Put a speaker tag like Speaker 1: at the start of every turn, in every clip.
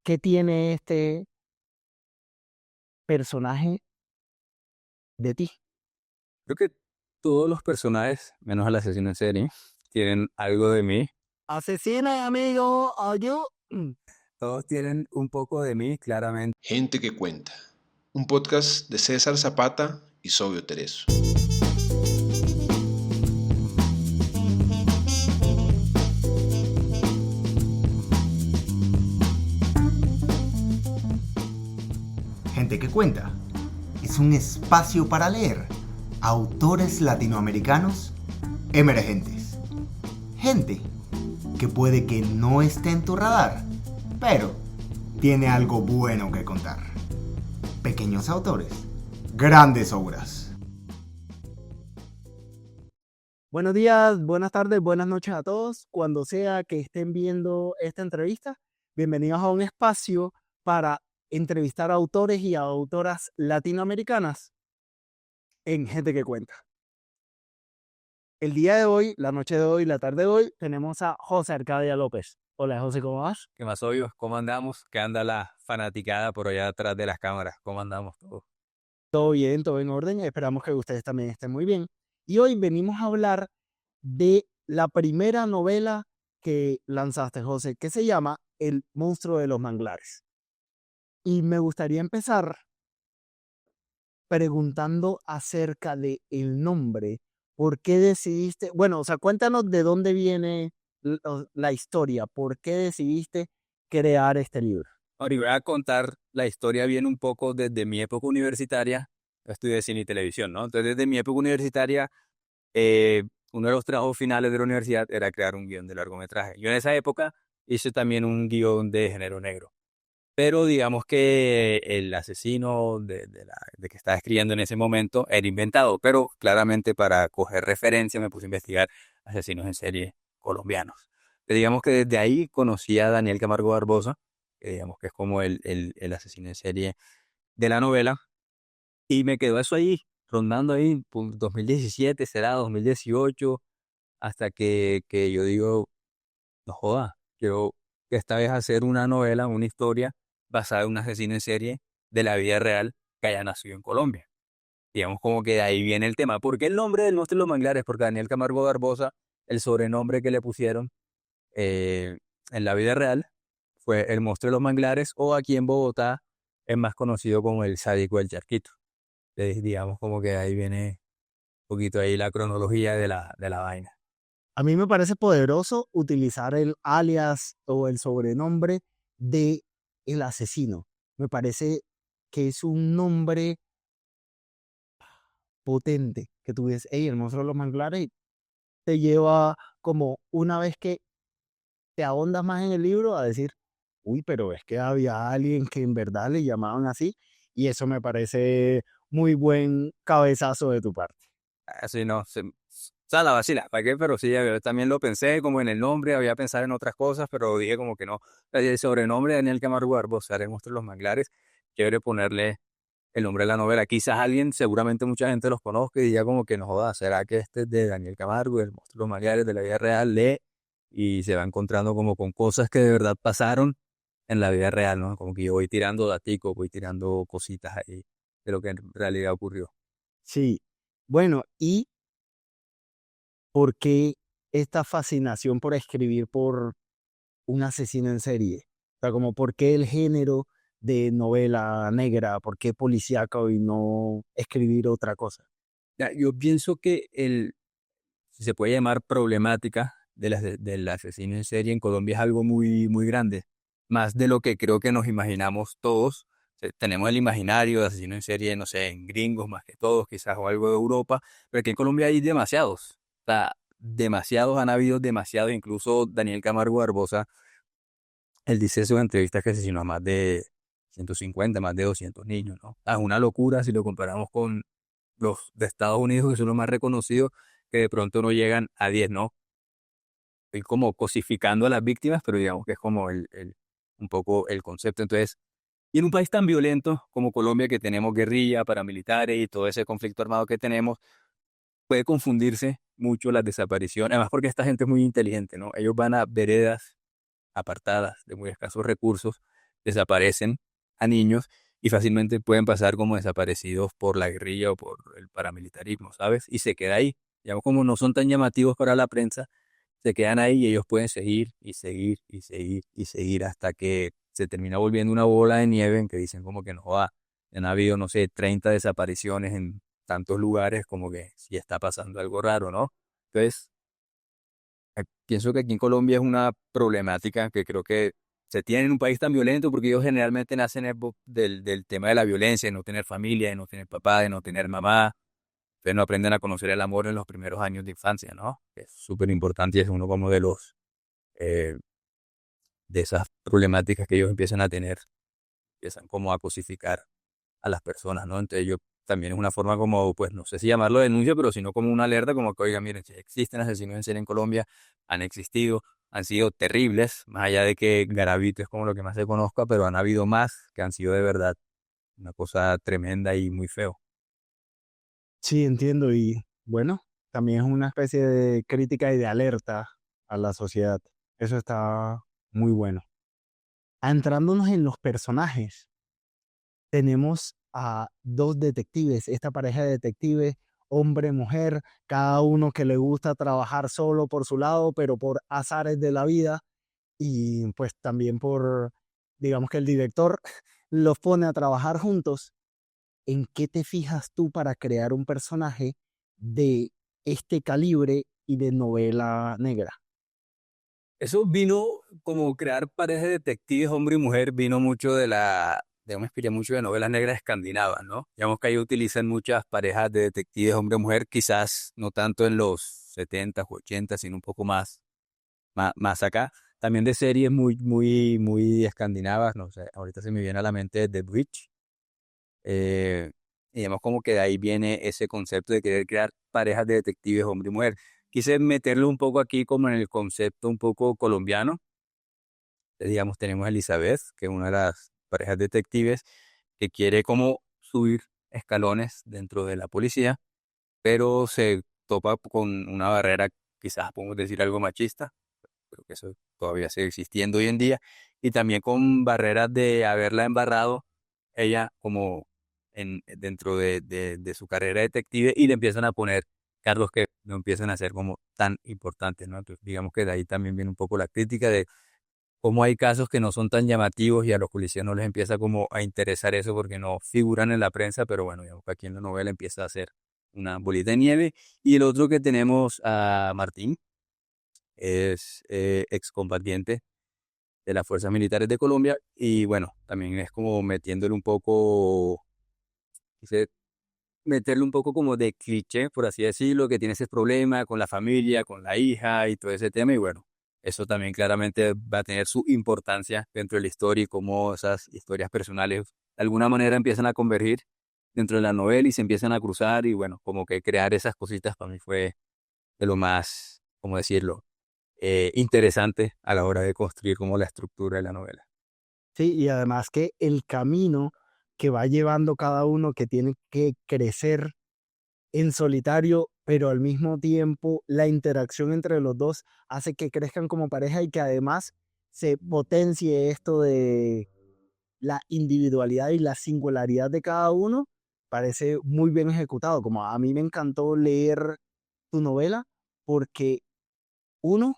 Speaker 1: ¿Qué tiene este personaje de ti?
Speaker 2: Creo que todos los personajes, menos el asesino en serie, tienen algo de mí.
Speaker 1: Asesina, amigo, yo.
Speaker 2: Todos tienen un poco de mí, claramente.
Speaker 3: Gente que cuenta. Un podcast de César Zapata y Sobio Tereso.
Speaker 4: Gente que cuenta es un espacio para leer autores latinoamericanos emergentes. Gente que puede que no esté en tu radar, pero tiene algo bueno que contar. Pequeños autores, grandes obras.
Speaker 1: Buenos días, buenas tardes, buenas noches a todos. Cuando sea que estén viendo esta entrevista, bienvenidos a un espacio para entrevistar a autores y a autoras latinoamericanas en Gente que Cuenta. El día de hoy, la noche de hoy, la tarde de hoy, tenemos a José Arcadia López. Hola José, ¿cómo vas?
Speaker 2: ¿Qué más obvio? ¿Cómo andamos? ¿Qué anda la fanaticada por allá atrás de las cámaras? ¿Cómo andamos todos?
Speaker 1: Todo bien, todo en orden. Esperamos que ustedes también estén muy bien. Y hoy venimos a hablar de la primera novela que lanzaste, José, que se llama El monstruo de los manglares. Y me gustaría empezar preguntando acerca de el nombre. ¿Por qué decidiste? Bueno, o sea, cuéntanos de dónde viene la historia. ¿Por qué decidiste crear este libro?
Speaker 2: Ahora, y voy a contar la historia bien un poco desde mi época universitaria. Yo estudié cine y televisión, ¿no? Entonces, desde mi época universitaria, eh, uno de los trabajos finales de la universidad era crear un guión de largometraje. Yo en esa época hice también un guión de género negro. Pero digamos que el asesino de que estaba escribiendo en ese momento era inventado, pero claramente para coger referencia me puse a investigar asesinos en serie colombianos. Pero digamos que desde ahí conocí a Daniel Camargo Barbosa, que digamos que es como el asesino en serie de la novela, y me quedó eso ahí, rondando ahí, 2017, será 2018, hasta que yo digo, no joda, quiero que esta vez hacer una novela, una historia basada en un asesino en serie de la vida real que haya nacido en Colombia. Digamos como que de ahí viene el tema. ¿Por qué el nombre del monstruo de los manglares? Porque Daniel Camargo Barbosa, el sobrenombre que le pusieron eh, en la vida real fue el monstruo de los manglares, o aquí en Bogotá es más conocido como el sádico del charquito. Digamos como que de ahí viene un poquito ahí la cronología de la vaina.
Speaker 1: A mí me parece poderoso utilizar el alias o el sobrenombre de el asesino. Me parece que es un nombre potente que tú dices, hey, el monstruo de los manglares, y te lleva como una vez que te ahondas más en el libro a decir, uy, pero es que había alguien que en verdad le llamaban así, y eso me parece muy buen cabezazo de tu parte.
Speaker 2: Así no, o sea, la vacila, ¿para qué? Pero sí, yo también lo pensé como en el nombre, había pensado en otras cosas, pero dije como que no. El sobrenombre de Daniel Camargo Barbosa, el monstruo de los manglares, chévere ponerle el nombre de la novela. Quizás alguien, seguramente mucha gente los conozca y diga como que no joda, ¿será que este es de Daniel Camargo, el monstruo de los manglares de la vida real? Lee y se va encontrando como con cosas que de verdad pasaron en la vida real, ¿no? Como que yo voy tirando daticos, voy tirando cositas ahí de lo que en realidad ocurrió.
Speaker 1: Sí, bueno, ¿y por qué esta fascinación por escribir por un asesino en serie? O sea, como por qué el género de novela negra, por qué policíaco y no escribir otra cosa.
Speaker 2: Ya, yo pienso que si se puede llamar problemática del asesino en serie en Colombia es algo muy, muy grande, más de lo que creo que nos imaginamos todos. Tenemos el imaginario de asesino en serie, no sé, en gringos más que todos, quizás o algo de Europa, pero aquí en Colombia hay demasiados. O sea, demasiados, han habido demasiados, incluso Daniel Camargo Barbosa, él dice en sus entrevistas que asesinó a más de 150, más de 200 niños, ¿no? Es una locura si lo comparamos con los de Estados Unidos, que son los más reconocidos, que de pronto no llegan a 10, ¿no? Estoy como cosificando a las víctimas, pero digamos que es como un poco el concepto. Entonces, y en un país tan violento como Colombia, que tenemos guerrilla, paramilitares y todo ese conflicto armado que tenemos, puede confundirse mucho las desapariciones, además porque esta gente es muy inteligente, ¿no? Ellos van a veredas apartadas de muy escasos recursos desaparecen a niños y fácilmente pueden pasar como desaparecidos por la guerrilla o por el paramilitarismo, ¿sabes? Y se queda ahí. Digamos, como no son tan llamativos para la prensa, se quedan ahí y ellos pueden seguir y seguir y seguir y seguir hasta que se termina volviendo una bola de nieve en que dicen como que no va. Han habido, no sé, 30 desapariciones en tantos lugares, como que sí está pasando algo raro, ¿no? Entonces, pienso que aquí en Colombia es una problemática que creo que se tiene en un país tan violento porque ellos generalmente nacen del tema de la violencia, de no tener familia, de no tener papá, de no tener mamá. Entonces no aprenden a conocer el amor en los primeros años de infancia, ¿no? Es súper importante y es uno como eh, de esas problemáticas que ellos empiezan a tener, empiezan como a cosificar a las personas, ¿no? Entonces yo también es una forma como, pues no sé si llamarlo denuncia, pero sino como una alerta, como que, oiga, miren, si existen asesinos en serie en Colombia, han existido, han sido terribles, más allá de que Garavito es como lo que más se conozca, pero han habido más que han sido de verdad una cosa tremenda y muy feo.
Speaker 1: Sí, entiendo. Y bueno, también es una especie de crítica y de alerta a la sociedad. Eso está muy bueno. Entrándonos en los personajes, tenemos a dos detectives, esta pareja de detectives, hombre-mujer, cada uno que le gusta trabajar solo por su lado, pero por azares de la vida y pues también por, digamos que el director los pone a trabajar juntos. ¿En qué te fijas tú para crear un personaje de este calibre y de novela negra?
Speaker 2: Eso vino como crear parejas de detectives, hombre y mujer, vino mucho de me inspiré mucho de novelas negras escandinavas, ¿no? Digamos que ahí utilizan muchas parejas de detectives, hombre y mujer, quizás no tanto en los 70 o 80, sino un poco más acá. También de series muy escandinavas, no sé, ahorita se me viene a la mente The Witch. Eh, y digamos como que de ahí viene ese concepto de querer crear parejas de detectives, hombre y mujer. Quise meterlo un poco aquí como en el concepto un poco colombiano. Digamos, tenemos a Elizabeth, que es una de las parejas detectives, que quiere como subir escalones dentro de la policía, pero se topa con una barrera, quizás podemos decir algo machista, creo que eso todavía sigue existiendo hoy en día, y también con barreras de haberla embarrado ella como dentro de su carrera detective y le empiezan a poner cargos que no empiezan a ser como tan importantes, ¿no? Entonces, digamos que de ahí también viene un poco la crítica de cómo hay casos que no son tan llamativos y a los policías no les empieza como a interesar eso porque no figuran en la prensa, pero bueno, digamos que aquí en la novela empieza a ser una bolita de nieve. Y el otro que tenemos a Martín, es excombatiente de las fuerzas militares de Colombia y bueno, también es como metiéndole un poco, quise meterle un poco como de cliché, por así decirlo, que tiene ese problema con la familia, con la hija y todo ese tema y bueno, eso también claramente va a tener su importancia dentro de la historia y cómo esas historias personales de alguna manera empiezan a convergir dentro de la novela y se empiezan a cruzar y bueno, como que crear esas cositas para mí fue de lo más, ¿cómo decirlo? Interesante a la hora de construir como la estructura de la novela.
Speaker 1: Sí, y además que el camino que va llevando cada uno que tiene que crecer en solitario, pero al mismo tiempo la interacción entre los dos hace que crezcan como pareja y que además se potencie esto de la individualidad y la singularidad de cada uno, parece muy bien ejecutado. Como a mí me encantó leer tu novela porque uno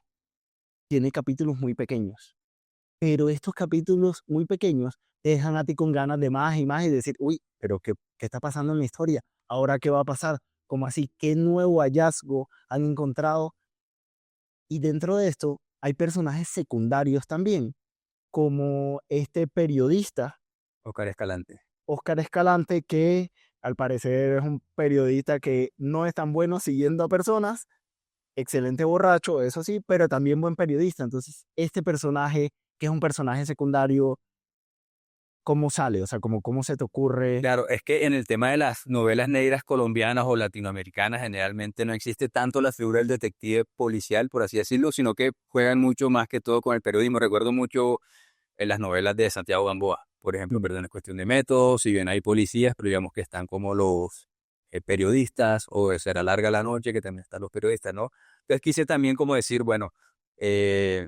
Speaker 1: tiene capítulos muy pequeños, pero estos capítulos muy pequeños te dejan a ti con ganas de más y más y decir, uy, pero ¿qué está pasando en la historia? ¿Ahora qué va a pasar? ¿Cómo así? ¿Qué nuevo hallazgo han encontrado? Y dentro de esto hay personajes secundarios también, como este periodista,
Speaker 2: Oscar Escalante.
Speaker 1: Óscar Escalante, que al parecer es un periodista que no es tan bueno siguiendo a personas, excelente borracho, eso sí, pero también buen periodista. Entonces, este personaje, que es un personaje secundario, ¿cómo sale? O sea, ¿cómo se te ocurre?
Speaker 2: Claro, es que en el tema de las novelas negras colombianas o latinoamericanas generalmente no existe tanto la figura del detective policial, por así decirlo, sino que juegan mucho más que todo con el periodismo. Recuerdo mucho en las novelas de Santiago Gamboa, por ejemplo, perdón, es cuestión de métodos, si bien hay policías, pero digamos que están como los periodistas o de Será Larga la Noche, que también están los periodistas, ¿no? Entonces quise también como decir, bueno, eh,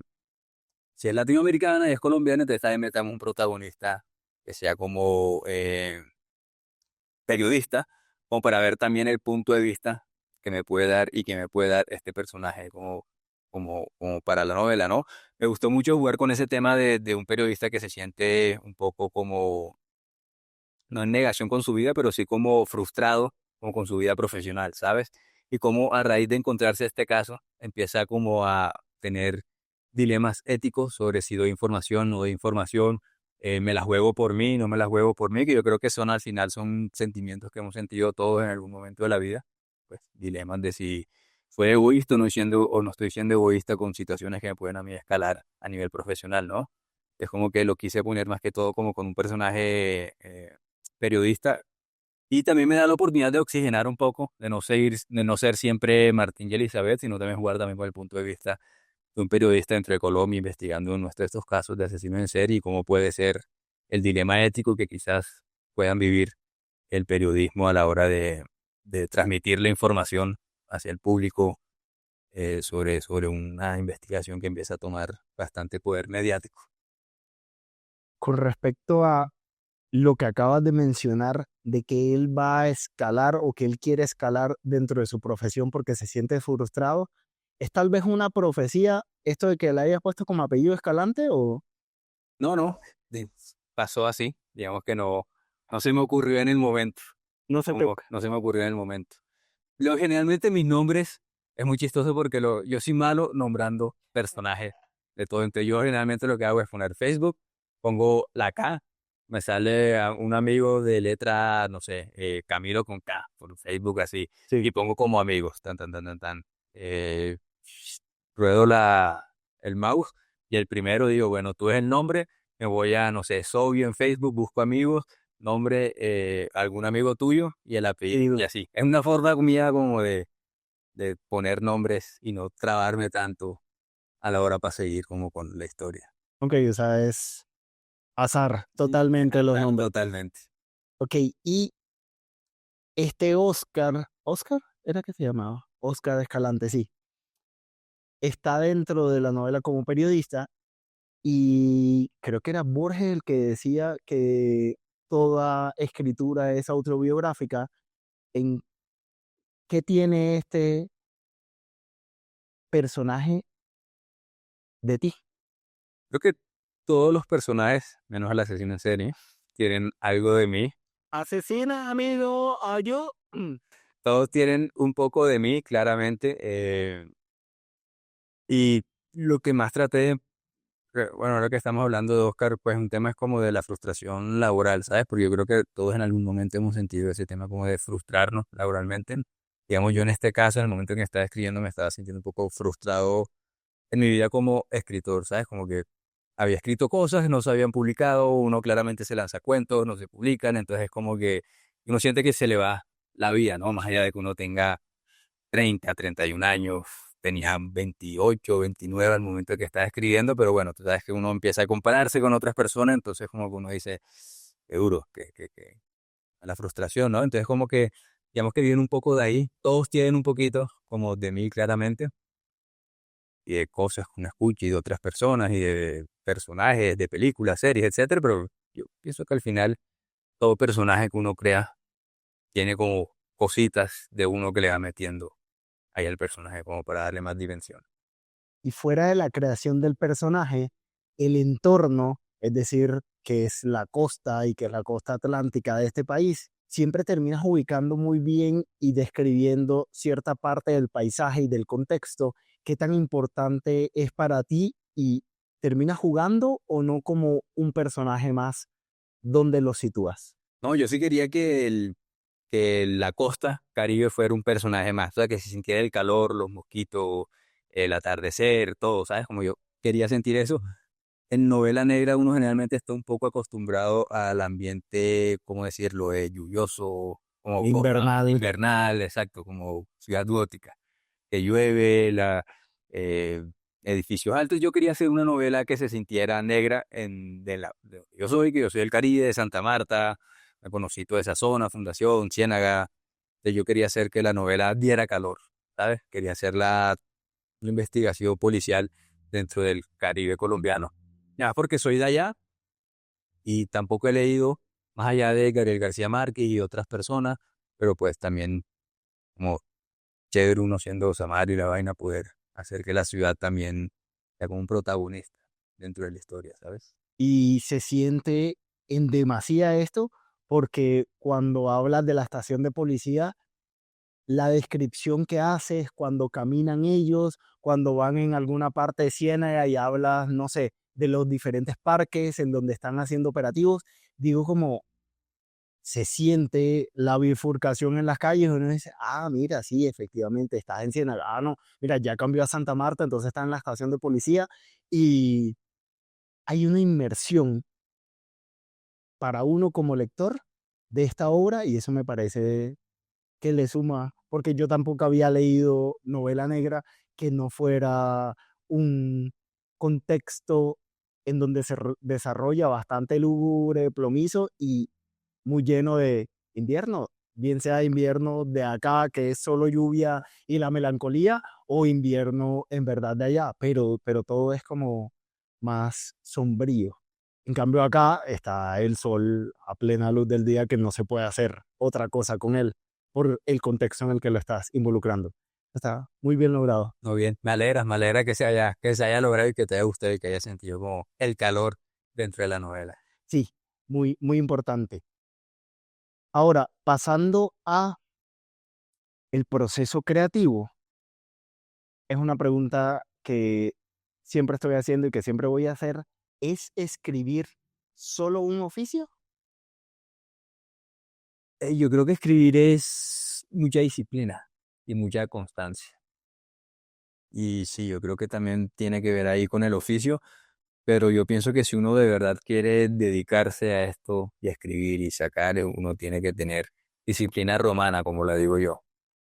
Speaker 2: si es latinoamericana y es colombiana, entonces también metamos un protagonista que sea como periodista, como para ver también el punto de vista que me puede dar y que me puede dar este personaje como para la novela, ¿no? Me gustó mucho jugar con ese tema de un periodista que se siente un poco como, no en negación con su vida, pero sí como frustrado como con su vida profesional, ¿sabes? Y como a raíz de encontrarse este caso, empieza como a tener dilemas éticos sobre si doy información, no doy información, me la juego por mí, no me la juego por mí, que yo creo que son al final son sentimientos que hemos sentido todos en algún momento de la vida, pues dilemas de si fue egoísta o no estoy siendo egoísta con situaciones que me pueden a mí escalar a nivel profesional, ¿no? Es como que lo quise poner más que todo como con un personaje periodista y también me da la oportunidad de oxigenar un poco, de no ser siempre Martín y Elizabeth, sino también jugar también con el punto de vista de un periodista dentro de Colombia investigando nuestros estos casos de asesinos en serie y cómo puede ser el dilema ético que quizás puedan vivir el periodismo a la hora de transmitir la información hacia el público sobre una investigación que empieza a tomar bastante poder mediático.
Speaker 1: Con respecto a lo que acabas de mencionar, de que él va a escalar o que él quiere escalar dentro de su profesión porque se siente frustrado, ¿es tal vez una profecía esto de que le hayas puesto como apellido Escalante o
Speaker 2: No, no, pasó así, digamos que no se me ocurrió en el momento,
Speaker 1: no se te...
Speaker 2: no se me ocurrió en el momento. Generalmente mis nombres es muy chistoso porque yo soy malo nombrando personajes de todo. Entonces yo generalmente lo que hago es poner Facebook, pongo la K, me sale un amigo de letra, no sé, Camilo con K, por Facebook así, y
Speaker 1: Sí.
Speaker 2: pongo como amigos, tan, tan, tan, tan, tan. Eh, ruedo el mouse y el primero digo, bueno, tú es el nombre, me voy a, no sé, Sobio en Facebook, busco amigos, nombre, algún amigo tuyo y el apellido y así. Es una forma mía como de poner nombres y no trabarme tanto a la hora para seguir como con la historia.
Speaker 1: Ok, o sea, es azar totalmente los nombres.
Speaker 2: Totalmente.
Speaker 1: Ok, y este ¿Oscar? ¿Era que se llamaba? Oscar Escalante, sí. Está dentro de la novela como periodista y creo que era Borges el que decía que toda escritura es autobiográfica. ¿En qué tiene este personaje de ti?
Speaker 2: Creo que todos los personajes, menos el asesino en serie, tienen algo de mí.
Speaker 1: Asesina, amigo, yo.
Speaker 2: Todos tienen un poco de mí, claramente. Y lo que más traté de bueno, ahora que estamos hablando de Oscar, pues un tema es como de la frustración laboral, ¿sabes? Porque yo creo que todos en algún momento hemos sentido ese tema como de frustrarnos laboralmente. Digamos, yo en este caso, en el momento en que estaba escribiendo, me estaba sintiendo un poco frustrado en mi vida como escritor, ¿sabes? Como que había escrito cosas que no se habían publicado, uno claramente se lanza cuentos, no se publican, entonces es como que uno siente que se le va la vida, ¿no? Más allá de que uno tenga 31 años, tenía 28, 29 al momento que estaba escribiendo, pero bueno, tú sabes que uno empieza a compararse con otras personas, entonces como que uno dice, qué duro, que la frustración, ¿no? Entonces como que, digamos que viene un poco de ahí, todos tienen un poquito como de mí claramente, y de cosas que uno escucha y de otras personas, y de personajes, de películas, series, etcétera, pero yo pienso que al final todo personaje que uno crea tiene como cositas de uno que le va metiendo ahí al personaje como para darle más dimensión.
Speaker 1: Y fuera de la creación del personaje, el entorno, es decir, que es la costa y que es la costa atlántica de este país, siempre terminas ubicando muy bien y describiendo cierta parte del paisaje y del contexto, qué tan importante es para ti y terminas jugando o no como un personaje más donde lo sitúas.
Speaker 2: No, yo sí quería que la costa Caribe fuera un personaje más, o sea, que se sintiera el calor, los mosquitos, el atardecer, todo, ¿sabes? Como yo quería sentir eso. En novela negra uno generalmente está un poco acostumbrado al ambiente, ¿cómo decirlo?, lluvioso, como
Speaker 1: Invernal.
Speaker 2: invernal, exacto, como ciudad gótica, que llueve, eh, edificios altos. Yo quería hacer una novela que se sintiera negra de donde yo soy, que yo soy del Caribe, de Santa Marta, me conocí toda esa zona, Fundación, Ciénaga. Entonces yo quería hacer que la novela diera calor, ¿sabes? Quería hacer una investigación policial dentro del Caribe colombiano. Ya, porque soy de allá y tampoco he leído más allá de Gabriel García Márquez y otras personas, pero pues también como chévere uno siendo Samario y la vaina poder hacer que la ciudad también sea como un protagonista dentro de la historia, ¿sabes?
Speaker 1: Y se siente en demasía esto porque cuando hablas de la estación de policía, la descripción que haces cuando caminan ellos, cuando van en alguna parte de Ciénaga y hablas, no sé, de los diferentes parques en donde están haciendo operativos, digo como se siente la bifurcación en las calles, uno dice, ah, mira, sí, efectivamente, estás en Ciénaga, ah, no, mira, ya cambió a Santa Marta, entonces está en la estación de policía y hay una inmersión para uno como lector de esta obra y eso me parece que le suma, porque yo tampoco había leído novela negra que no fuera un contexto en donde se desarrolla bastante lúgubre, plomizo y muy lleno de invierno, bien sea invierno de acá, que es solo lluvia y la melancolía, o invierno en verdad de allá, pero todo es como más sombrío. En cambio acá está el sol a plena luz del día que no se puede hacer otra cosa con él por el contexto en el que lo estás involucrando. Está muy bien logrado.
Speaker 2: No, bien, me alegra que se haya logrado y que te haya gustado y que haya sentido como el calor dentro de la novela.
Speaker 1: Sí, muy, muy importante. Ahora, pasando a el proceso creativo, es una pregunta que siempre estoy haciendo y que siempre voy a hacer. ¿Es escribir solo un oficio?
Speaker 2: Yo creo que escribir es mucha disciplina y mucha constancia. Y sí, yo creo que también tiene que ver ahí con el oficio, pero yo pienso que si uno de verdad quiere dedicarse a esto y a escribir y sacar, uno tiene que tener disciplina romana, como la digo yo.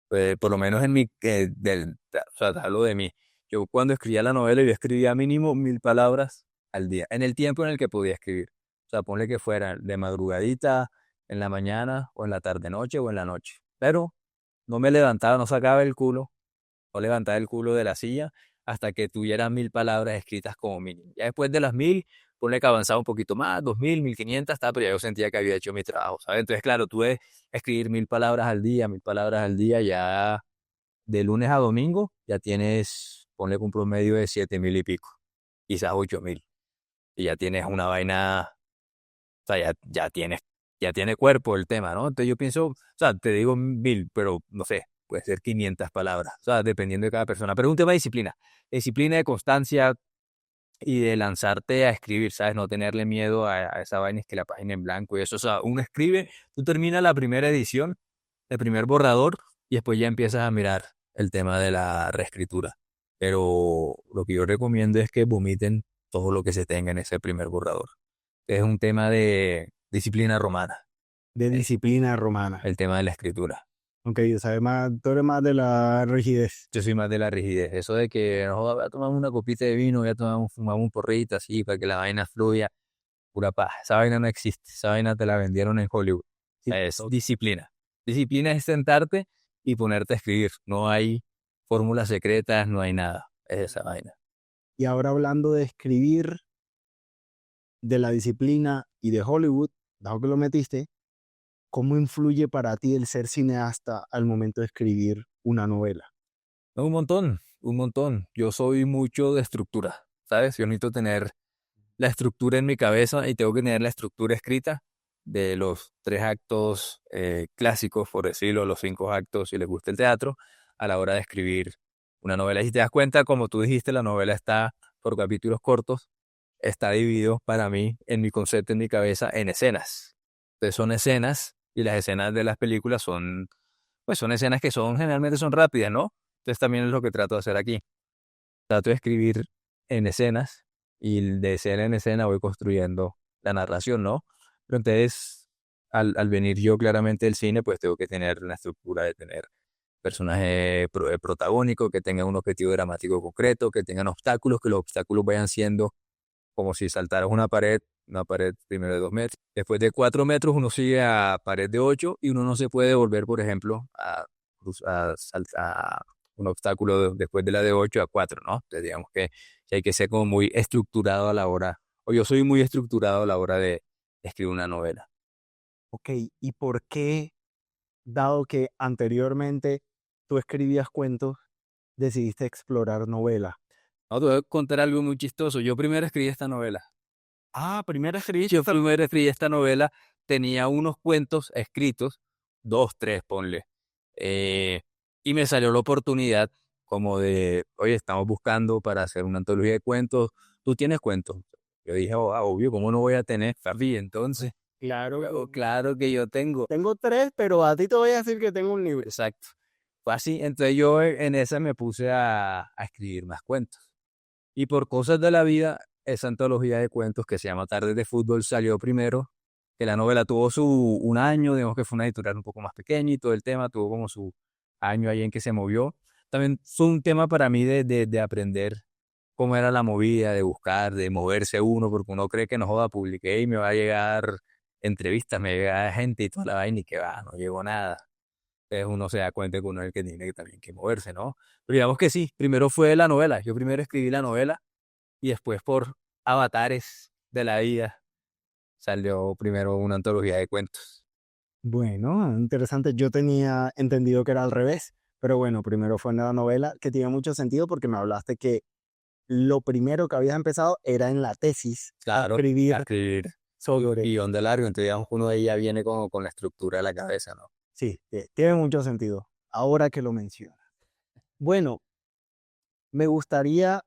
Speaker 2: Pues, por lo menos en mi, o sea, te hablo de mí. Yo cuando escribía la novela, yo escribía mínimo 1000 palabras al día, en el tiempo en el que podía escribir. O sea, ponle que fuera de madrugadita, en la mañana, o en la tarde-noche, o en la noche. Pero no me levantaba, no sacaba el culo, no levantaba el culo de la silla hasta que tuviera 1000 palabras escritas como mínimo. Ya después de las 1000, ponle que avanzaba un poquito más, 2000, 1500, pero ya yo sentía que había hecho mi trabajo, ¿sabes? Entonces, claro, tuve escribir 1000 palabras al día, 1000 palabras al día, ya de lunes a domingo, ya tienes, ponle un promedio de 7000 y pico, quizás 8000, y ya tienes una vaina, o sea, ya tiene cuerpo el tema, ¿no? Entonces yo pienso, o sea, te digo 1000, pero no sé, puede ser 500 palabras, o sea, dependiendo de cada persona, pero es un tema de disciplina, de constancia y de lanzarte a escribir, ¿sabes? No tenerle miedo a esa vaina, es que la página en blanco y eso, o sea, uno escribe, tú terminas la primera edición, el primer borrador, y después ya empiezas a mirar el tema de la reescritura. Pero lo que yo recomiendo es que vomiten todo lo que se tenga en ese primer borrador. Es un tema de disciplina romana,
Speaker 1: De disciplina romana.
Speaker 2: el tema de la escritura.
Speaker 1: Ok, sabes más, tú eres más de la rigidez.
Speaker 2: Yo soy más de la rigidez. Eso de que no voy a tomar una copita de vino, voy a tomar fumar un porrito así para que la vaina fluya. Pura paja. Esa vaina no existe. Esa vaina te la vendieron en Hollywood.
Speaker 1: Sí,
Speaker 2: Es disciplina. Disciplina es sentarte y ponerte a escribir. No hay fórmulas secretas, no hay nada. Es esa vaina.
Speaker 1: y ahora hablando de escribir, de la disciplina y de Hollywood, dado que lo metiste, ¿cómo influye para ti el ser cineasta al momento de escribir una novela?
Speaker 2: No, un montón, un montón. Yo soy mucho de estructura, ¿sabes? Yo necesito tener la estructura en mi cabeza y tengo que tener la estructura escrita de los 3 actos clásicos, por decirlo, los 5 actos, si les gusta el teatro, a la hora de escribir una novela. Y si te das cuenta, como tú dijiste, la novela está por capítulos cortos, está dividido para mí, en mi concepto, en mi cabeza, en escenas. Entonces son escenas y las escenas de las películas son, pues son escenas que son, generalmente son rápidas, ¿no? Entonces también es lo que trato de hacer aquí. Trato de escribir en escenas y de escena en escena voy construyendo la narración, ¿no? Pero entonces, al venir yo claramente del cine, pues tengo que tener la estructura de tener personaje protagónico, que tengan un objetivo dramático concreto, que tengan obstáculos, que los obstáculos vayan siendo como si saltaras una pared primero de 2 metros. Después de 4 metros uno sigue a pared de 8 y uno no se puede volver, por ejemplo, a un obstáculo después de la de 8 a 4, ¿no? Entonces digamos que hay que ser como muy estructurado a la hora, o yo soy muy estructurado a la hora de escribir una novela.
Speaker 1: Ok, ¿y por qué, dado que anteriormente tú escribías cuentos, decidiste explorar novelas?
Speaker 2: No, te voy a contar algo muy chistoso. Yo primero escribí esta novela.
Speaker 1: Ah, primero escribiste.
Speaker 2: Yo primero escribí esta novela, tenía unos cuentos escritos, 2, 3, ponle. eh, y me salió la oportunidad como de, oye, estamos buscando para hacer una antología de cuentos. ¿Tú tienes cuentos? Yo dije, oh, obvio, ¿cómo no voy a tener? Papi, entonces,
Speaker 1: Claro,
Speaker 2: claro que yo tengo.
Speaker 1: tengo 3, pero a ti te voy a decir que tengo un libro.
Speaker 2: Exacto. Fue así. Entonces yo en esa me puse a escribir más cuentos. Y por cosas de la vida, esa antología de cuentos que se llama Tardes de Fútbol salió primero, que la novela tuvo un año, digamos que fue una editorial un poco más pequeña y todo el tema tuvo como su año ahí en que se movió. También fue un tema para mí de aprender cómo era la movida, de buscar, de moverse uno, porque uno cree que no joda, publiqué y me va a llegar entrevistas, me llega gente y toda la vaina y que va, no llegó nada. Entonces uno se da cuenta que uno es el que tiene que también que moverse, ¿no? Pero digamos que sí, primero fue la novela. Yo primero escribí la novela y después por avatares de la vida salió primero una antología de cuentos.
Speaker 1: Bueno, interesante. Yo tenía entendido que era al revés, pero bueno, primero fue en la novela, que tiene mucho sentido porque me hablaste que lo primero que habías empezado era en la tesis, a
Speaker 2: Claro,
Speaker 1: escribir
Speaker 2: a escribir
Speaker 1: sobre...
Speaker 2: guión de largo, entonces digamos que uno de ahí ya viene como con la estructura de la cabeza, ¿no?
Speaker 1: Sí, tiene mucho sentido, ahora que lo mencionas. Bueno, me gustaría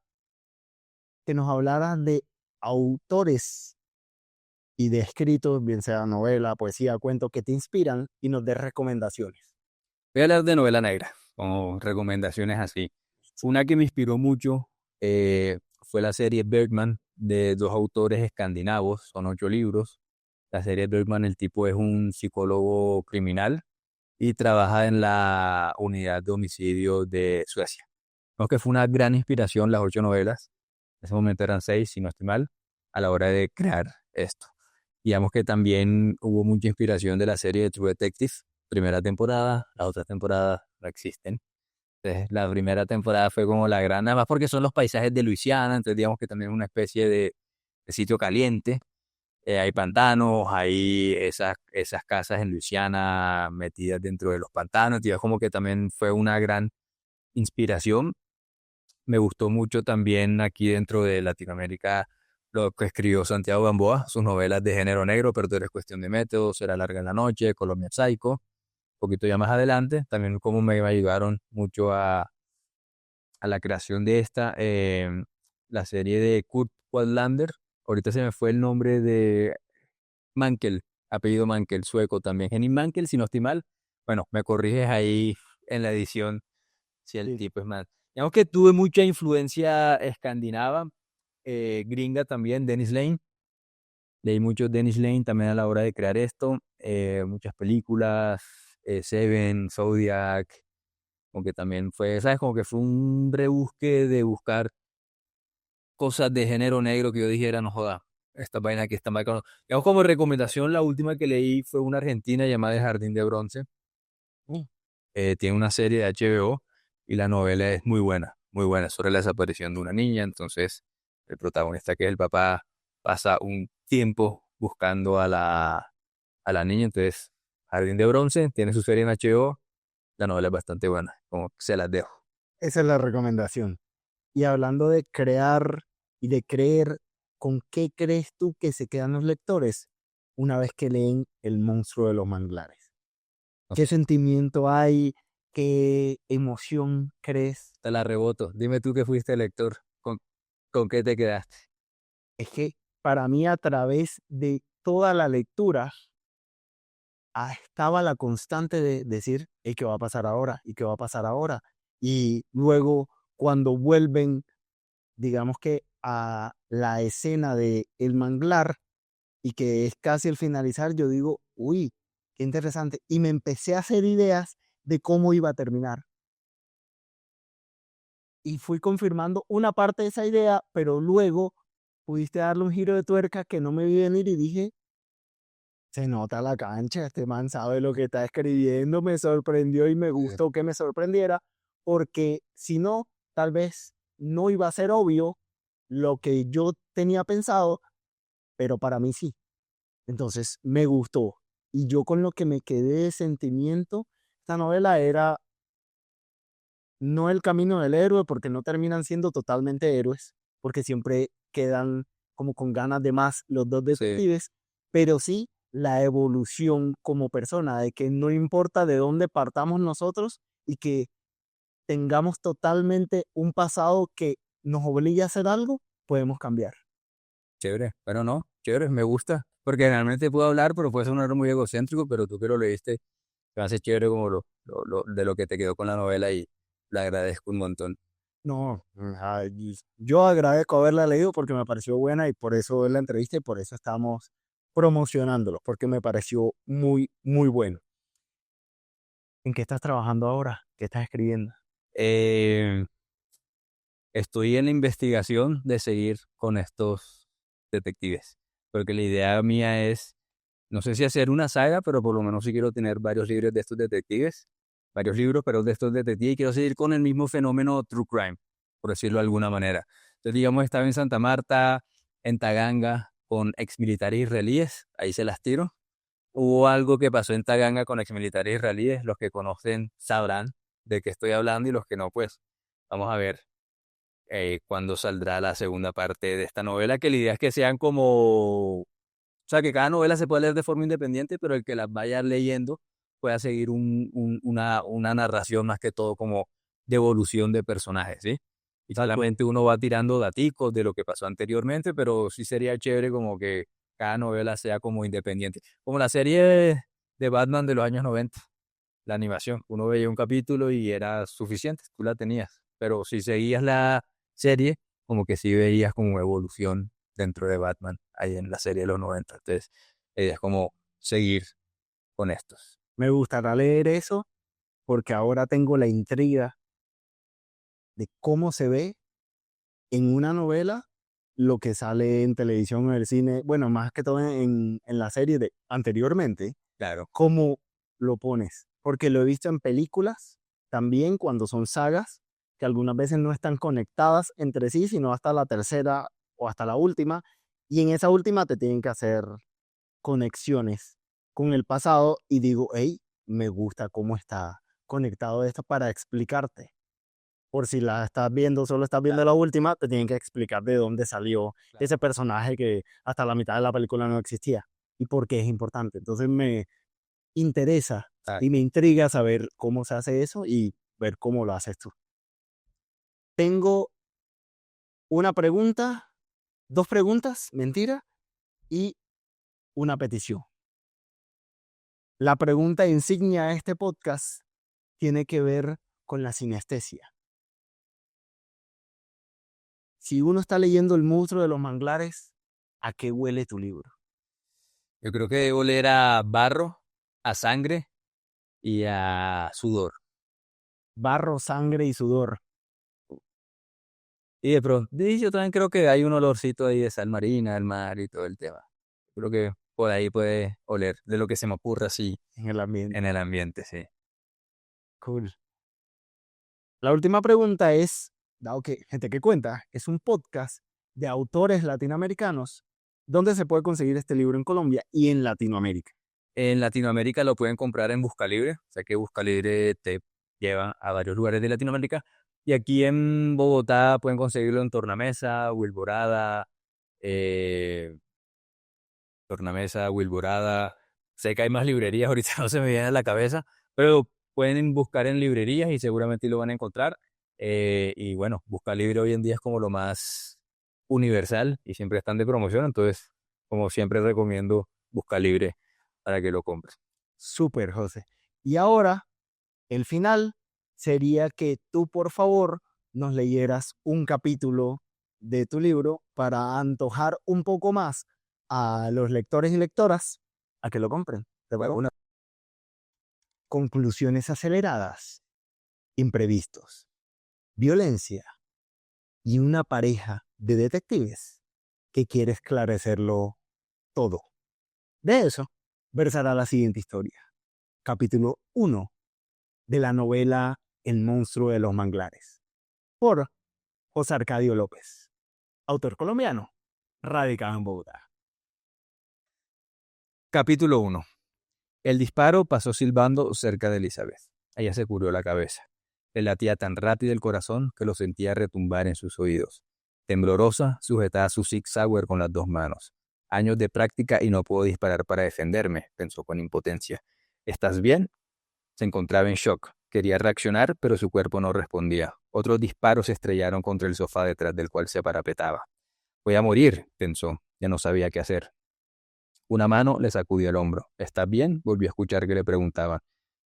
Speaker 1: que nos hablaras de autores y de escritos, bien sea novela, poesía, cuento, que te inspiran y nos des recomendaciones.
Speaker 2: Voy a hablar de novela negra, como recomendaciones así. Una que me inspiró mucho fue la serie Bergman de 2 autores escandinavos, son 8 libros. La serie Bergman, el tipo es un psicólogo criminal y trabaja en la unidad de homicidio de Suecia. Creo que fue una gran inspiración las 8 novelas, en ese momento eran 6, si no estoy mal, a la hora de crear esto. Digamos que también hubo mucha inspiración de la serie de True Detective, primera temporada, las otras temporadas no existen. Entonces, la primera temporada fue como la gran, nada más porque son los paisajes de Luisiana, entonces digamos que también es una especie de sitio caliente. Hay pantanos, hay esas casas en Luisiana metidas dentro de los pantanos, y es como que también fue una gran inspiración. Me gustó mucho también aquí dentro de Latinoamérica lo que escribió Santiago Gamboa, sus novelas de género negro, pero todo es cuestión de métodos, Será larga en la noche, Colombia Psycho, un poquito ya más adelante, también como me ayudaron mucho a la creación de esta, la serie de Kurt Wallander, ahorita se me fue el nombre de Mankel, apellido Mankel, sueco también, Henning Mankel, si no estoy mal, bueno, me corriges ahí en la edición si el
Speaker 1: Sí.
Speaker 2: tipo es mal. Digamos que tuve mucha influencia escandinava, gringa también, Dennis Lane. Leí mucho Dennis Lane también a la hora de crear esto. Muchas películas, Seven, Zodiac, como que también fue, ¿sabes? Como que fue un rebusque de buscar cosas de género negro que yo dijera, no joda, esta vaina aquí está mal. Digamos como recomendación, la última que leí fue una argentina llamada El Jardín de Bronce. Tiene una serie de HBO y la novela es muy buena, sobre la desaparición de una niña. Entonces, el protagonista, que es el papá, pasa un tiempo buscando a la niña. Entonces, Jardín de Bronce tiene su serie en HBO, la novela es bastante buena, como que se las dejo.
Speaker 1: Esa es la recomendación. Y hablando de crear y de creer, ¿con qué crees tú que se quedan los lectores una vez que leen El monstruo de los manglares?
Speaker 2: No
Speaker 1: ¿Qué
Speaker 2: sé,
Speaker 1: sentimiento hay? ¿Qué emoción crees?
Speaker 2: te la reboto. Dime tú que fuiste lector, con qué te quedaste?
Speaker 1: Es que para mí a través de toda la lectura estaba la constante de decir, ¿y qué va a pasar ahora? ¿Y qué va a pasar ahora? Y luego cuando vuelven, digamos que a la escena de el manglar y que es casi el finalizar, yo digo, uy, qué interesante. Y me empecé a hacer ideas de cómo iba a terminar. Y fui confirmando una parte de esa idea, pero luego pudiste darle un giro de tuerca que no me vi venir y dije, se nota la cancha, este man sabe lo que está escribiendo, me sorprendió y me gustó que me sorprendiera, porque si no, tal vez no iba a ser obvio lo que yo tenía pensado, pero para mí sí. Entonces me gustó. Y yo con lo que me quedé de sentimiento, esta novela era no el camino del héroe, porque no terminan siendo totalmente héroes, porque siempre quedan como con ganas de más los dos
Speaker 2: Sí,
Speaker 1: detectives, pero sí la evolución como persona, de que no importa de dónde partamos nosotros y que tengamos totalmente un pasado que nos obligue a hacer algo, podemos cambiar.
Speaker 2: chévere. Pero no, chévere, me gusta. Porque realmente puedo hablar, pero puede sonar muy egocéntrico, pero tú que lo leíste, me hace chévere como de lo que te quedó con la novela y le agradezco un montón.
Speaker 1: No, yo agradezco haberla leído porque me pareció buena y por eso es la entrevista y por eso estamos promocionándolo, porque me pareció muy, muy bueno. ¿En qué estás trabajando ahora? ¿Qué estás escribiendo?
Speaker 2: Eh, Estoy en la investigación de seguir con estos detectives, porque la idea mía es, no sé si hacer una saga, pero por lo menos sí quiero tener varios libros de estos detectives, varios libros, pero de estos detectives, y quiero seguir con el mismo fenómeno true crime, por decirlo de alguna manera. Entonces, digamos, estaba en Santa Marta, en Taganga, con exmilitares israelíes, ahí se las tiro. Hubo algo que pasó en Taganga con exmilitares israelíes, los que conocen sabrán de qué estoy hablando y los que no, pues vamos a ver cuándo saldrá la segunda parte de esta novela, que la idea es que sean como, o sea, que cada novela se puede leer de forma independiente, pero el que las vaya leyendo pueda seguir una narración más que todo como de evolución de personajes, ¿sí? Y solamente uno va tirando daticos de lo que pasó anteriormente, pero sí sería chévere como que cada novela sea como independiente. Como la serie de Batman de los años 90, la animación. Uno veía un capítulo y era suficiente, tú la tenías. Pero si seguías la serie, como que sí veías como evolución dentro de Batman, ahí en la serie de los 90. Entonces, es como seguir con estos.
Speaker 1: Me gustará leer eso porque ahora tengo la intriga de cómo se ve en una novela lo que sale en televisión o en el cine, bueno, más que todo en la serie de anteriormente,
Speaker 2: Claro,
Speaker 1: cómo lo pones. Porque lo he visto en películas también cuando son sagas que algunas veces no están conectadas entre sí, sino hasta la tercera o hasta la última. Y en esa última te tienen que hacer conexiones con el pasado y digo, hey, me gusta cómo está conectado esto para explicarte. Por si la estás viendo, solo estás viendo
Speaker 2: claro,
Speaker 1: la última, te tienen que explicar de dónde salió
Speaker 2: claro.
Speaker 1: ese personaje que hasta la mitad de la película no existía y por qué es importante. Entonces me interesa y me intriga saber cómo se hace eso y ver cómo lo haces tú. Tengo una pregunta, dos preguntas, mentira, y una petición. La pregunta insignia de este podcast tiene que ver con la sinestesia. Si uno está leyendo El monstruo de los manglares, ¿a qué huele tu libro?
Speaker 2: Yo creo que debo oler a barro, a sangre y a sudor.
Speaker 1: Barro, sangre y sudor.
Speaker 2: Y de pronto, y yo también creo que hay un olorcito ahí de sal marina, del mar y todo el tema. Creo que por ahí puede oler de lo que se me ocurra así
Speaker 1: En el ambiente.
Speaker 2: en el ambiente, sí.
Speaker 1: Cool. La última pregunta es, dado que Gente que Cuenta es un podcast de autores latinoamericanos, ¿dónde se puede conseguir este libro en Colombia y en Latinoamérica?
Speaker 2: En Latinoamérica lo pueden comprar en Buscalibre, o sea que Buscalibre te lleva a varios lugares de Latinoamérica. Y aquí en Bogotá pueden conseguirlo en Tornamesa, Wilborada, eh, Tornamesa, Wilborada. Sé que hay más librerías, ahorita no se me viene a la cabeza, pero pueden buscar en librerías y seguramente lo van a encontrar. Y bueno, Buscalibre hoy en día es como lo más universal y siempre están de promoción, entonces como siempre recomiendo Buscalibre para que lo compres.
Speaker 1: Súper, José. Y ahora, el final sería que tú, por favor, nos leyeras un capítulo de tu libro para antojar un poco más a los lectores y lectoras a que lo compren. ¿De acuerdo? Conclusiones aceleradas, imprevistos, violencia y una pareja de detectives que quiere esclarecerlo todo. De eso versará la siguiente historia. Capítulo 1 de la novela El monstruo de los manglares, por José Arcadio López, autor colombiano, radicado en Bogotá.
Speaker 2: Capítulo 1. El disparo pasó silbando cerca de Elizabeth. Ella se cubrió la cabeza. Le latía tan rápido el corazón que lo sentía retumbar en sus oídos. Temblorosa, sujetaba su Sig Sauer con las 2 manos. Años de práctica y no puedo disparar para defenderme, pensó con impotencia. ¿Estás bien? Se encontraba en shock. Quería reaccionar, pero su cuerpo no respondía. Otros disparos se estrellaron contra el sofá detrás del cual se parapetaba. Voy a morir, pensó. Ya no sabía qué hacer. Una mano le sacudió el hombro. ¿Estás bien? Volvió a escuchar que le preguntaban.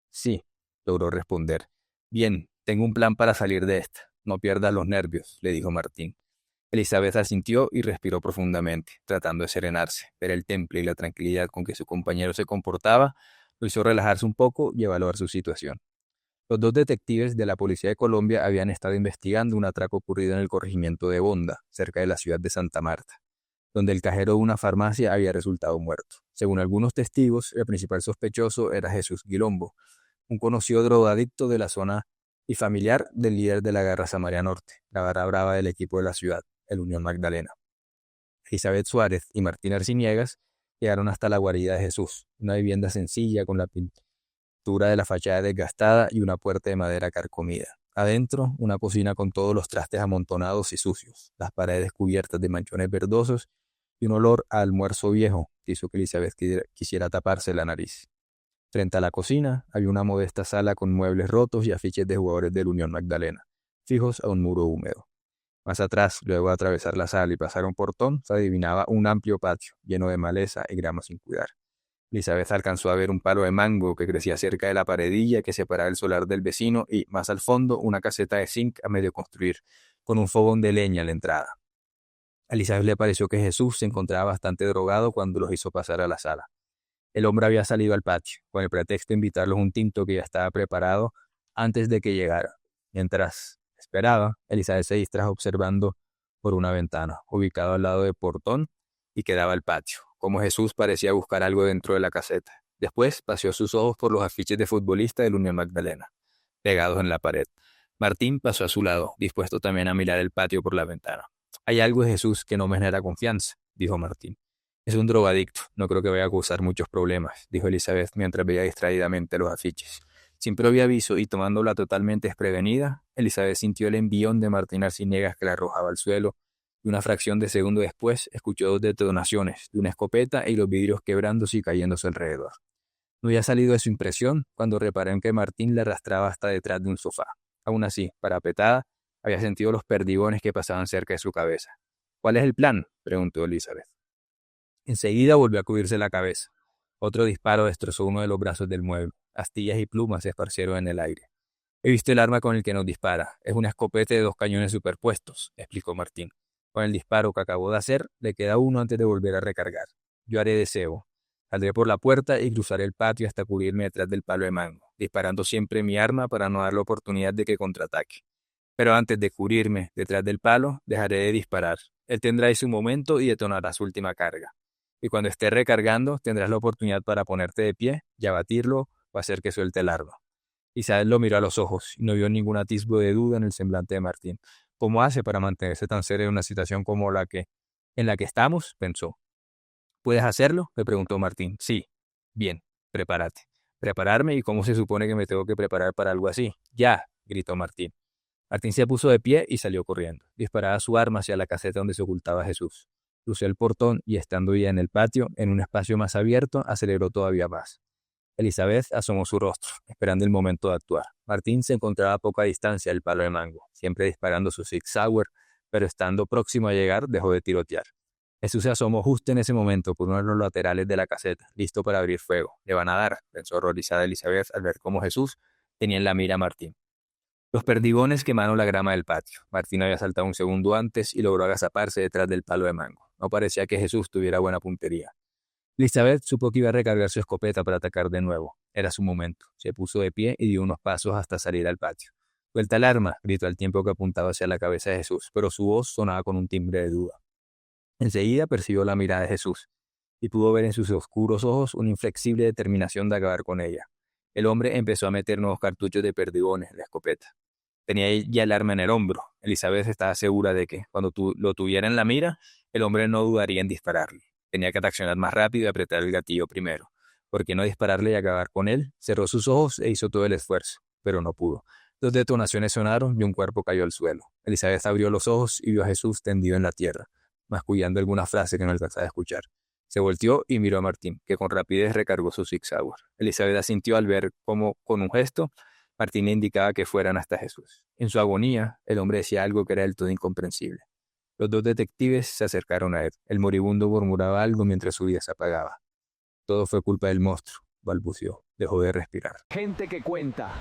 Speaker 2: Sí, logró responder. Bien, tengo un plan para salir de esta. No pierdas los nervios, le dijo Martín. Elizabeth asintió y respiró profundamente, tratando de serenarse. Ver el temple y la tranquilidad con que su compañero se comportaba lo hizo relajarse un poco y evaluar su situación. Los 2 detectives de la Policía de Colombia habían estado investigando un atraco ocurrido en el corregimiento de Bonda, cerca de la ciudad de Santa Marta, donde el cajero de una farmacia había resultado muerto. Según algunos testigos, el principal sospechoso era Jesús Guilombo, un conocido drogadicto de la zona y familiar del líder de la Guerra Samaria Norte, la barra brava del equipo de la ciudad, el Unión Magdalena. Elizabeth Suárez y Martín Arciniegas llegaron hasta la guarida de Jesús, una vivienda sencilla con la pintura de la fachada desgastada y una puerta de madera carcomida. Adentro, una cocina con todos los trastes amontonados y sucios, las paredes cubiertas de manchones verdosos y un olor a almuerzo viejo que hizo que Elizabeth quisiera taparse la nariz. Frente a la cocina había una modesta sala con muebles rotos y afiches de jugadores del Unión Magdalena, fijos a un muro húmedo. Más atrás, luego de atravesar la sala y pasar un portón, se adivinaba un amplio patio, lleno de maleza y grama sin cuidar. Elizabeth alcanzó a ver un palo de mango que crecía cerca de la paredilla que separaba el solar del vecino y, más al fondo, una caseta de zinc a medio construir, con un fogón de leña a la entrada. A Elizabeth le pareció que Jesús se encontraba bastante drogado cuando los hizo pasar a la sala. El hombre había salido al patio, con el pretexto de invitarlos a un tinto que ya estaba preparado antes de que llegara. Mientras esperaba, Elizabeth se distrajo observando por una ventana, ubicado al lado del portón, y que daba al patio, como Jesús parecía buscar algo dentro de la caseta. Después paseó sus ojos por los afiches de futbolista del Unión Magdalena, pegados en la pared. Martín pasó a su lado, dispuesto también a mirar el patio por la ventana. Hay algo de Jesús que no me genera confianza, dijo Martín. Es un drogadicto, no creo que vaya a causar muchos problemas, dijo Elizabeth mientras veía distraídamente los afiches. Sin previo aviso y tomándola totalmente desprevenida, Elizabeth sintió el envión de Martín Arciniegas que la arrojaba al suelo, y una fracción de segundo después escuchó 2 detonaciones de una escopeta y los vidrios quebrándose y cayéndose alrededor. No había salido de su impresión cuando reparó en que Martín la arrastraba hasta detrás de un sofá. Aún así, parapetada, había sentido los perdigones que pasaban cerca de su cabeza. ¿Cuál es el plan?, preguntó Elizabeth. Enseguida volvió a cubrirse la cabeza. Otro disparo destrozó uno de los brazos del mueble. Astillas y plumas se esparcieron en el aire. He visto el arma con el que nos dispara. Es una escopeta de 2 cañones superpuestos, explicó Martín. Con el disparo que acabó de hacer, le queda uno antes de volver a recargar. Yo haré de cebo. Saldré por la puerta y cruzaré el patio hasta cubrirme detrás del palo de mango, disparando siempre mi arma para no dar la oportunidad de que contraataque. Pero antes de cubrirme detrás del palo, dejaré de disparar. Él tendrá ahí su momento y detonará su última carga. Y cuando esté recargando, tendrás la oportunidad para ponerte de pie y abatirlo o hacer que suelte el arma. Isabel lo miró a los ojos y no vio ningún atisbo de duda en el semblante de Martín. ¿Cómo hace para mantenerse tan serio en una situación como en la que estamos?, pensó. ¿Puedes hacerlo?, le preguntó Martín. Sí. Bien, prepárate. ¿Prepararme? ¿Y cómo se supone que me tengo que preparar para algo así? ¡Ya!, gritó Martín. Martín se puso de pie y salió corriendo. Disparaba su arma hacia la caseta donde se ocultaba Jesús. Cruzó el portón y, estando ya en el patio, en un espacio más abierto, aceleró todavía más. Elizabeth asomó su rostro, esperando el momento de actuar. Martín se encontraba a poca distancia del palo de mango, siempre disparando su Sig Sauer, pero estando próximo a llegar, dejó de tirotear. Jesús se asomó justo en ese momento por uno de los laterales de la caseta, listo para abrir fuego. Le van a dar, pensó horrorizada Elizabeth al ver cómo Jesús tenía en la mira a Martín. Los perdigones quemaron la grama del patio. Martín había saltado un segundo antes y logró agazaparse detrás del palo de mango. No parecía que Jesús tuviera buena puntería. Elizabeth supo que iba a recargar su escopeta para atacar de nuevo. Era su momento. Se puso de pie y dio unos pasos hasta salir al patio. «Suelta el arma», gritó al tiempo que apuntaba hacia la cabeza de Jesús, pero su voz sonaba con un timbre de duda. Enseguida percibió la mirada de Jesús y pudo ver en sus oscuros ojos una inflexible determinación de acabar con ella. El hombre empezó a meter nuevos cartuchos de perdigones en la escopeta. Tenía ya el arma en el hombro. Elizabeth estaba segura de que, cuando lo tuviera en la mira, el hombre no dudaría en dispararle. Tenía que reaccionar más rápido y apretar el gatillo primero. ¿Por qué no dispararle y acabar con él? Cerró sus ojos e hizo todo el esfuerzo, pero no pudo. 2 detonaciones sonaron y un cuerpo cayó al suelo. Elizabeth abrió los ojos y vio a Jesús tendido en la tierra, mascullando alguna frase que no alcanzaba a escuchar. Se volteó y miró a Martín, que con rapidez recargó su Sig Sauer. Elizabeth asintió al ver cómo, con un gesto, Martín le indicaba que fueran hasta Jesús. En su agonía, el hombre decía algo que era del todo incomprensible. Los 2 detectives se acercaron a él. El moribundo murmuraba algo mientras su vida se apagaba. Todo fue culpa del monstruo, balbuceó. Dejó de respirar.
Speaker 1: Gente que cuenta.